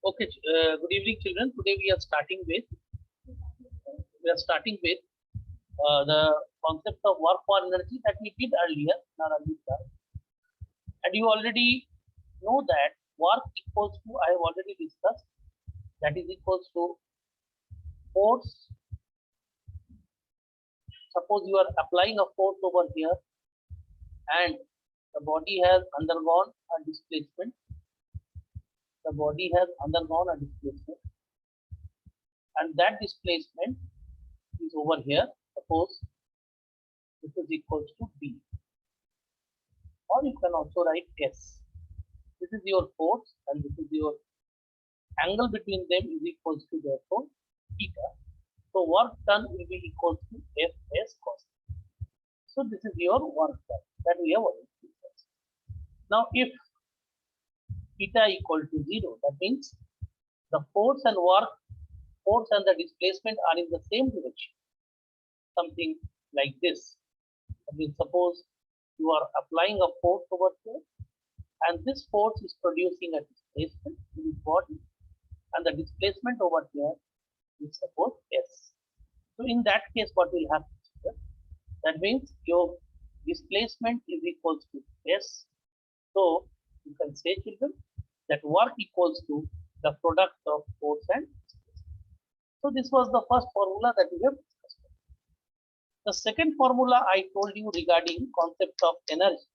Okay, good evening, children. Today we are starting with the concept of work for energy that we did earlier in our earlier class. And you already know that work equals to, I have already discussed, that is equals to force. Suppose you are applying a force over here and the body has undergone a displacement. The body has undergone a displacement, and that displacement is over here. Suppose this is equals to B, or you can also write S. This is your force and this is your angle between them is equals to therefore theta. So work done will be equals to Fs cos. So this is your work done that we have already discussed. Now if theta equal to 0, that means the force and the displacement are in the same direction. Something like this. I mean, suppose you are applying a force over here, and this force is producing a displacement in the body, and the displacement over here is suppose S. So in that case, what will happen? That means your displacement is equals to S. So you can say, children, that work equals to the product of force and displacement. So this was the first formula that we have discussed. The second formula I told you regarding concept of energy.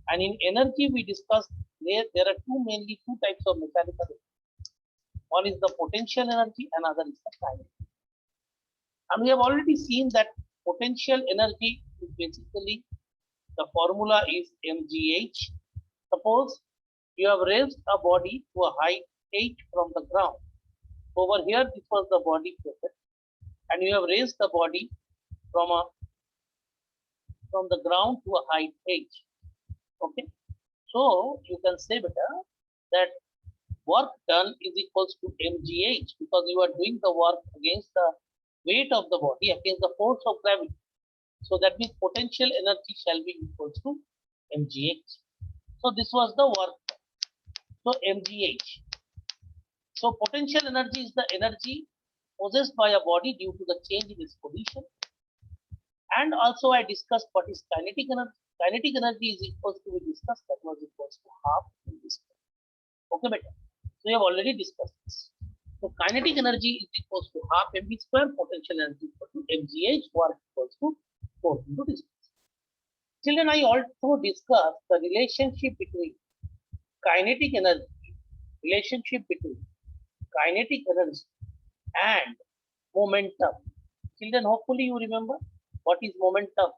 And in energy we discussed there are mainly two types of mechanical energy. One is the potential energy, another is the kinetic. And we have already seen that potential energy is basically the formula is mgh. Suppose you have raised a body to a height h from the ground. Over here, this was the body pressure, and you have raised the body from the ground to a height h. Okay, so you can say better that work done is equals to mgh because you are doing the work against the weight of the body, against the force of gravity. So that means potential energy shall be equals to mgh. So this was the work done. So mgh. So potential energy is the energy possessed by a body due to the change in its position. And also I discussed what is kinetic energy. Kinetic energy is equals to, we discussed, that was equals to half mv square. Okay, better. So we have already discussed this. So kinetic energy is equals to half mv square, potential energy equal to mgh, work equals to force into distance. Children, I also discussed the relationship between kinetic energy and momentum. Children, hopefully you remember what is momentum.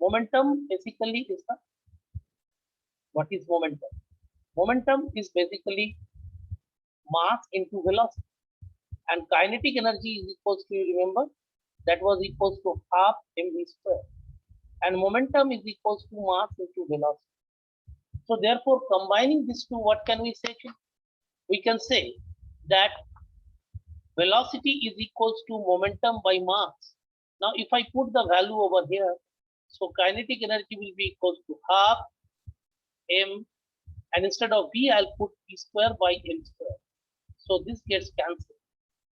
Momentum basically is the, what is momentum? Momentum is basically mass into velocity, and kinetic energy is equals to, you remember, that was equals to half mv square, and momentum is equals to mass into velocity. So therefore, combining these two, what can we say? We can say that velocity is equals to momentum by mass. Now if I put the value over here, so kinetic energy will be equals to half m, and instead of v I'll put p square by m square. So this gets cancelled.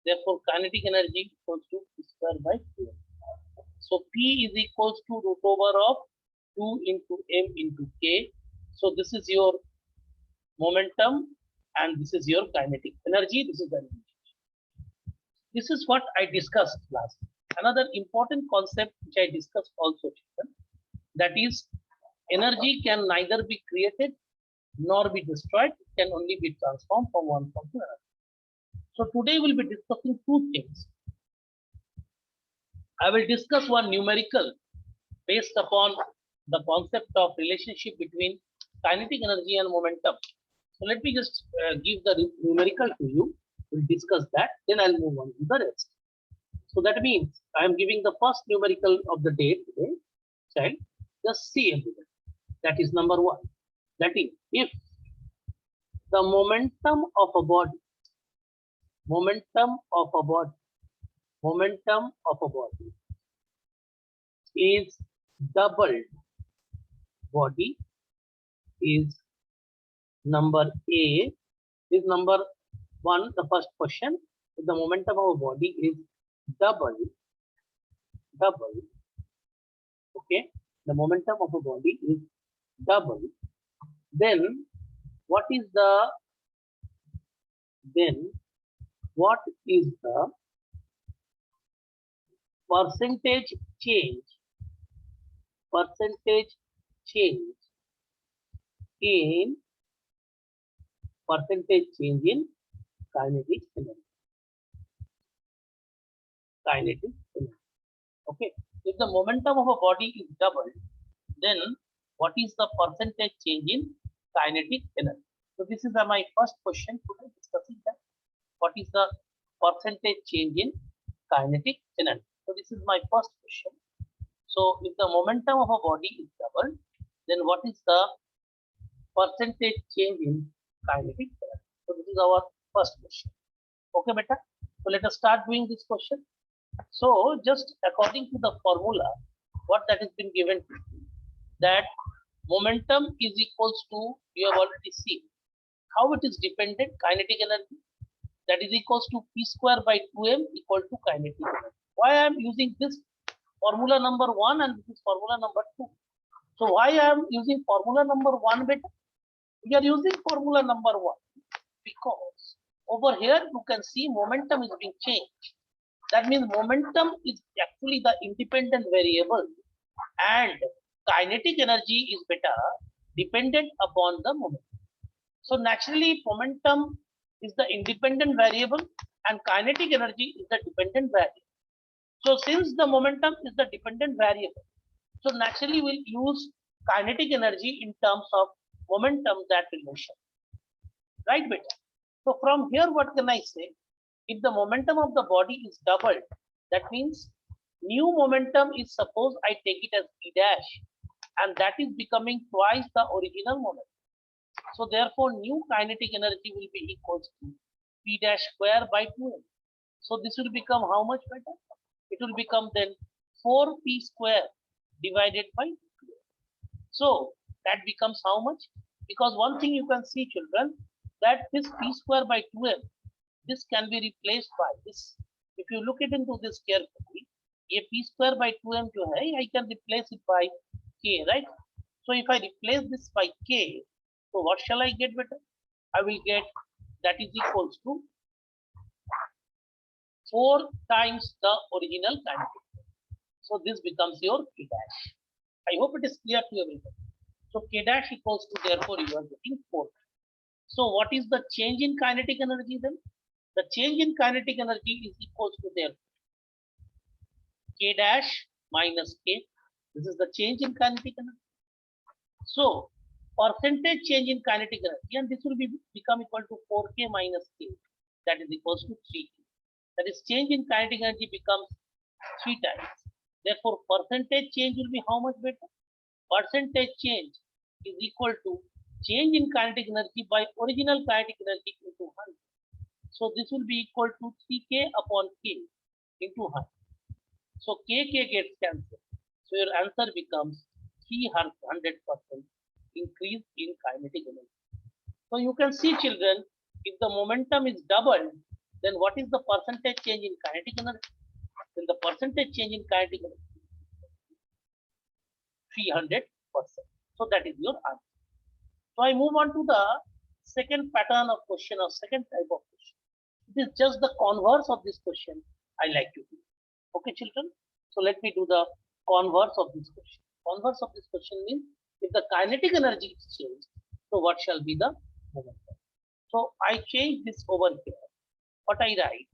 Therefore kinetic energy equals to p square by 2. So p is equals to root over of 2 into m into k. So this is your momentum and this is your kinetic energy. This is the energy. This is what I discussed last. Another important concept which I discussed also, that is energy can neither be created nor be destroyed. It can only be transformed from one form to another. So today we'll be discussing two things. I will discuss one numerical based upon the concept of relationship between kinetic energy and momentum. So let me just give the numerical to you. We'll discuss that, then I'll move on to the rest. So that means I am giving the first numerical of the day today. Child, just see everything. That is number 1. That is, if the momentum of a body is doubled, body is number A, is number The first question, if the momentum of a body is double, okay, the momentum of a body is double, then what is the, then what is the percentage change, percentage change in, percentage change in kinetic energy, kinetic energy. Okay, if the momentum of a body is doubled, then what is the percentage change in kinetic energy? So this is my first question today, discussing that. What is the percentage change in kinetic energy? So this is my first question. So if the momentum of a body is doubled, then what is the percentage change in kinetic energy? So this is our first question. Okay, beta. So let us start doing this question. So just according to the formula, what that has been given to you, that momentum is equals to, you have already seen how it is dependent, kinetic energy, that is equals to p square by 2m equal to kinetic energy. Why I am using this formula number 1 and this is formula number 2? So why I am using formula number 1, beta? We are using formula number 1 because over here you can see momentum is being changed. That means momentum is actually the independent variable and kinetic energy is beta dependent upon the momentum. So naturally momentum is the independent variable and kinetic energy is the dependent variable. So since the momentum is the dependent variable, so naturally we'll use kinetic energy in terms of momentum, that relation. Right, beta? So from here, what can I say? If the momentum of the body is doubled, that means new momentum is, suppose I take it as p dash, and that is becoming twice the original momentum. So therefore, new kinetic energy will be equals to p dash square by 2m. So this will become how much, beta? It will become then 4p square divided by 2. So that becomes how much? Because one thing you can see, children, that this p square by 2m, this can be replaced by this. If you look it into this carefully, a p square by 2m जो है, I can replace it by k, right? So if I replace this by k, so what shall I get, better? I will get that is equals to 4 times the original kinetic. So this becomes your k dash. I hope it is clear to everyone. So k dash equals to, therefore you are getting 4. So what is the change in kinetic energy then? The change in kinetic energy is equals to their k dash minus k. This is the change in kinetic energy. So percentage change in kinetic energy, and this will become equal to 4k minus k. That is equals to 3k. That is change in kinetic energy becomes 3 times. Therefore percentage change will be how much, better? Percentage change is equal to change in kinetic energy by original kinetic energy into 100. So this will be equal to 3k upon k into 100. So k gets cancelled. So your answer becomes 300% increase in kinetic energy. So you can see, children, if the momentum is doubled, then what is the percentage change in kinetic energy? Then the percentage change in kinetic energy 300%. So that is your answer. So I move on to the second pattern of question or second type of question. It is just the converse of this question I like to do. Okay, children. So let me do the converse of this question. Converse of this question means if the kinetic energy is changed, so what shall be the momentum? So I change this over here. What I write,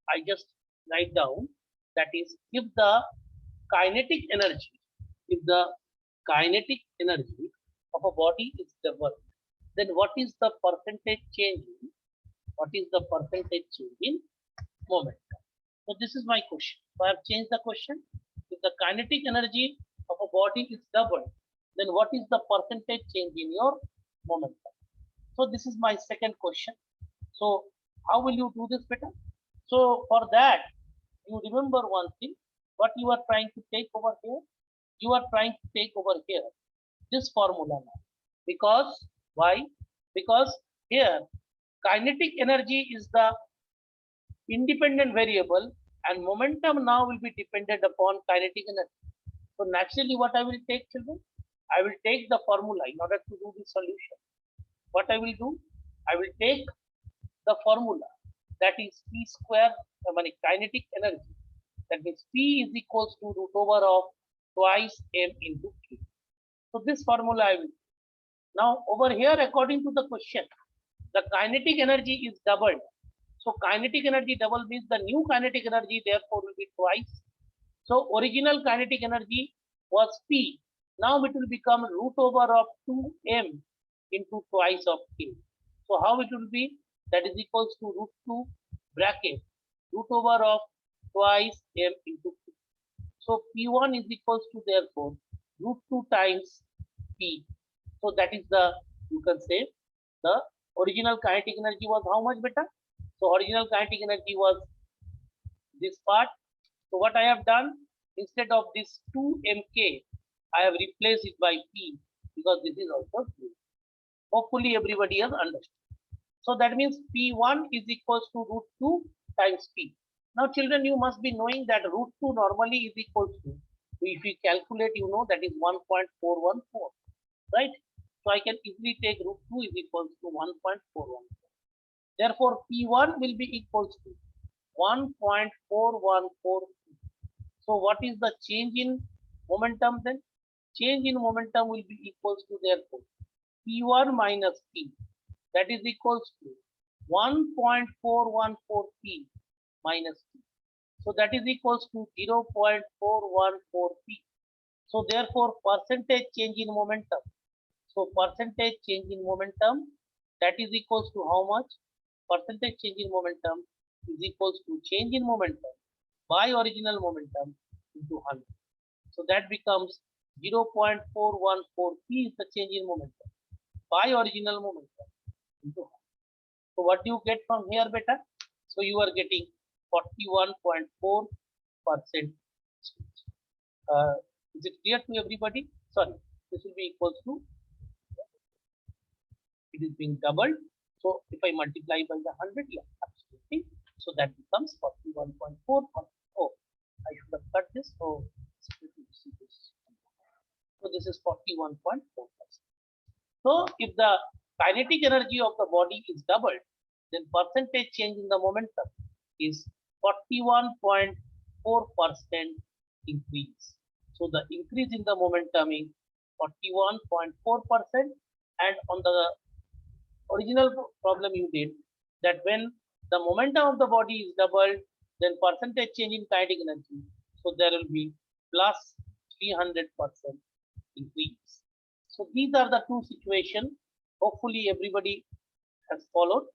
I just write down, that is, if the kinetic energy, if the kinetic energy of a body is doubled, then what is the percentage change in, what is the percentage change in momentum? So this is my question. So I have changed the question. If the kinetic energy of a body is doubled, then what is the percentage change in your momentum? So this is my second question. So how will you do this, better? So for that, you remember one thing, what you are trying to take over here? You are trying to take over here this formula now. Because why? Because here kinetic energy is the independent variable and momentum now will be dependent upon kinetic energy. So naturally what I will take, children? I will take the formula in order to do the solution. What I will do? I will take the formula, that is P square, kinetic energy. That means P is equals to root over of twice m into Q. So this formula I will. Now over here, according to the question, the kinetic energy is doubled. So kinetic energy double means the new kinetic energy therefore will be twice. So original kinetic energy was P. Now it will become root over of 2m into twice of K. So how it will be? That is equals to root 2 bracket root over of twice m into Q. So P1 is equals to therefore root 2 times P. So that is the, you can say, the original kinetic energy was how much, beta? So original kinetic energy was this part. So what I have done, instead of this 2mk, I have replaced it by P because this is also true. Hopefully everybody has understood. So that means P1 is equals to root 2 times P. Now children, you must be knowing that root 2 normally is equals to, if we calculate, you know, that is 1.414, right? So I can easily take root 2 is equals to 1.414. Therefore P1 will be equals to 1.414. So what is the change in momentum then? Change in momentum will be equals to therefore P1 minus P, that is equals to 1.414 P minus P. So that is equals to 0.414 P. So therefore percentage change in momentum. So percentage change in momentum, that is equals to how much? Percentage change in momentum is equals to change in momentum by original momentum into 100. So that becomes 0.414 P is the change in momentum by original momentum into 100. So what do you get from here, beta? So you are getting 41.4%. Is it clear to everybody? Sorry, this will be equals to, it is being doubled. So if I multiply by the 100, yeah, absolutely. So that becomes 41.4. Oh, I should have cut this. So this is 41.4%. So if the kinetic energy of the body is doubled, then percentage change in the momentum is 41.4% increase. So the increase in the momentum is 41.4%, and on the original problem you did that when the momentum of the body is doubled, then percentage change in kinetic energy. So there will be plus 300% increase. So these are the two situations. Hopefully everybody has followed.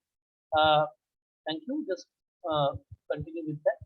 Thank you. Just continue with that.